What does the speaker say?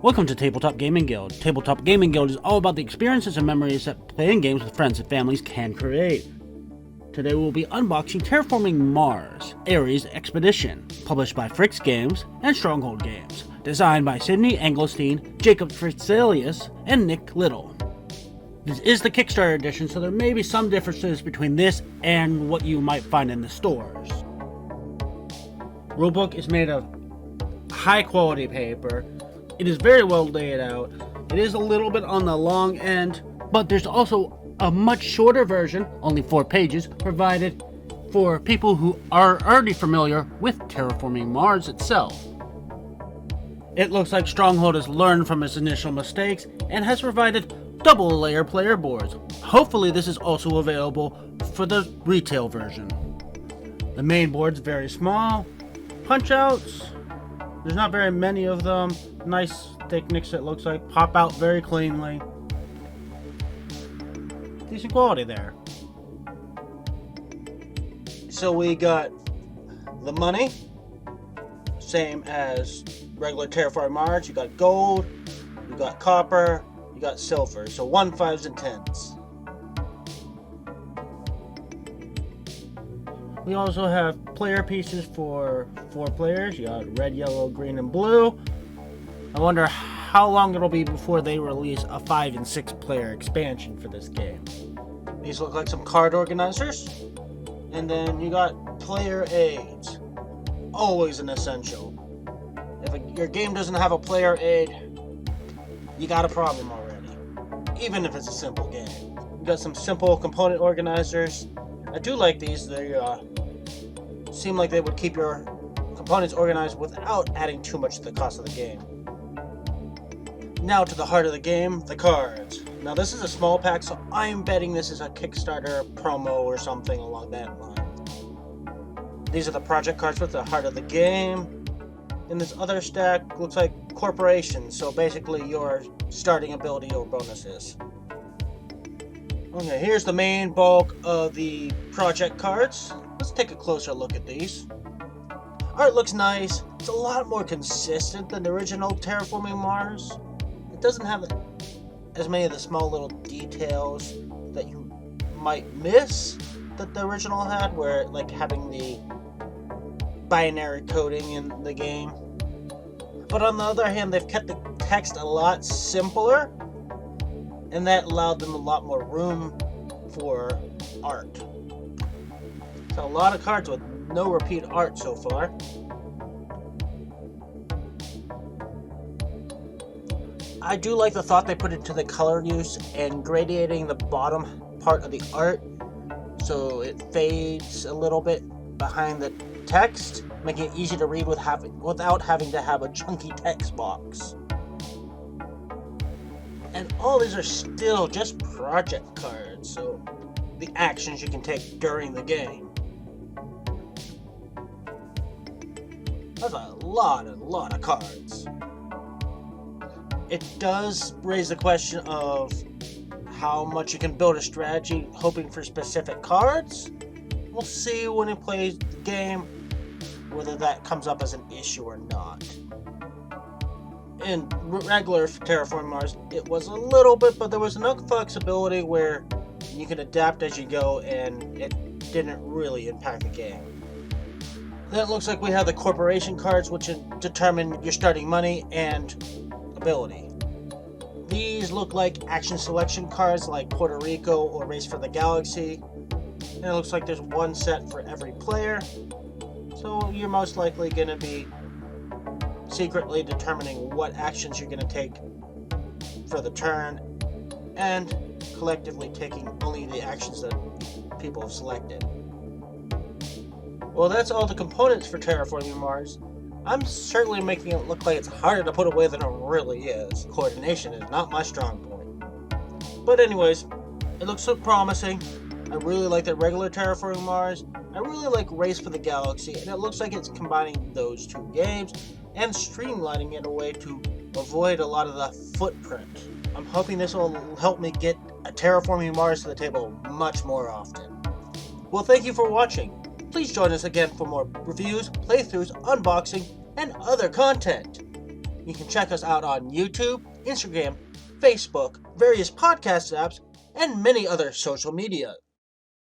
Welcome to Tabletop Gaming Guild. Tabletop Gaming Guild is all about the experiences and memories that playing games with friends and families can create. Today we will be unboxing Terraforming Mars, Ares Expedition, published by Fricks Games and Stronghold Games, designed by Sydney Engelstein, Jacob Fritzelius, and Nick Little. This is the Kickstarter edition, so there may be some differences between this and what you might find in the stores. Rulebook is made of high quality paper. It is very well laid out. It is a little bit on the long end, but there's also a much shorter version, only 4 pages, provided for people who are already familiar with Terraforming Mars itself. It looks like Stronghold has learned from its initial mistakes and has provided double layer player boards. Hopefully this is also available for the retail version. The main board's very small. Punch outs, there's not very many of them. Nice thickness, it looks like. Pop out very cleanly. Decent quality there. So we got the money, same as regular Terraforming Mars. You got gold, you got copper, you got silver. So 1, 5s, and 10s. We also have player pieces for 4 players. You got red, yellow, green, and blue. I wonder how long it'll be before they release a 5 and 6 player expansion for this game. These look like some card organizers. And then you got player aids. Always an essential. If your game doesn't have a player aid, you got a problem already. Even if it's a simple game. You got some simple component organizers. I do like these. They seem like they would keep your components organized without adding too much to the cost of the game. Now to the heart of the game, the cards. Now this is a small pack, so I'm betting this is a Kickstarter promo or something along that line. These are the project cards with the heart of the game. In this other stack, looks like corporations, so basically your starting ability or bonuses. Okay, here's the main bulk of the project cards. Let's take a closer look at these. Art looks nice. It's a lot more consistent than the original Terraforming Mars. It doesn't have as many of the small little details that you might miss that the original had, where like having the binary coding in the game. But on the other hand, they've kept the text a lot simpler, and that allowed them a lot more room for art. So a lot of cards with no repeat art so far. I do like the thought they put into the color use and gradiating the bottom part of the art so it fades a little bit behind the text, making it easy to read without having to have a chunky text box. And all these are still just project cards, so the actions you can take during the game. That's a lot of cards. It does raise the question of how much you can build a strategy hoping for specific cards. We'll see when it plays the game whether that comes up as an issue or not. In regular Terraforming Mars, it was a little bit, but there was enough flexibility where you could adapt as you go and it didn't really impact the game. Then it looks like we have the corporation cards, which determine your starting money and ability. These look like action selection cards like Puerto Rico or Race for the Galaxy. And it looks like there's 1 set for every player. So you're most likely going to be secretly determining what actions you're going to take for the turn and collectively taking only the actions that people have selected. Well, that's all the components for Terraforming Mars. I'm certainly making it look like it's harder to put away than it really is. Coordination is not my strong point. But anyways, it looks so promising. I really like the regular Terraforming Mars. I really like Race for the Galaxy, and it looks like it's combining those 2 games and streamlining it in a way to avoid a lot of the footprint. I'm hoping this will help me get a Terraforming Mars to the table much more often. Well, thank you for watching. Please join us again for more reviews, playthroughs, unboxing, and other content. You can check us out on YouTube, Instagram, Facebook, various podcast apps, and many other social media.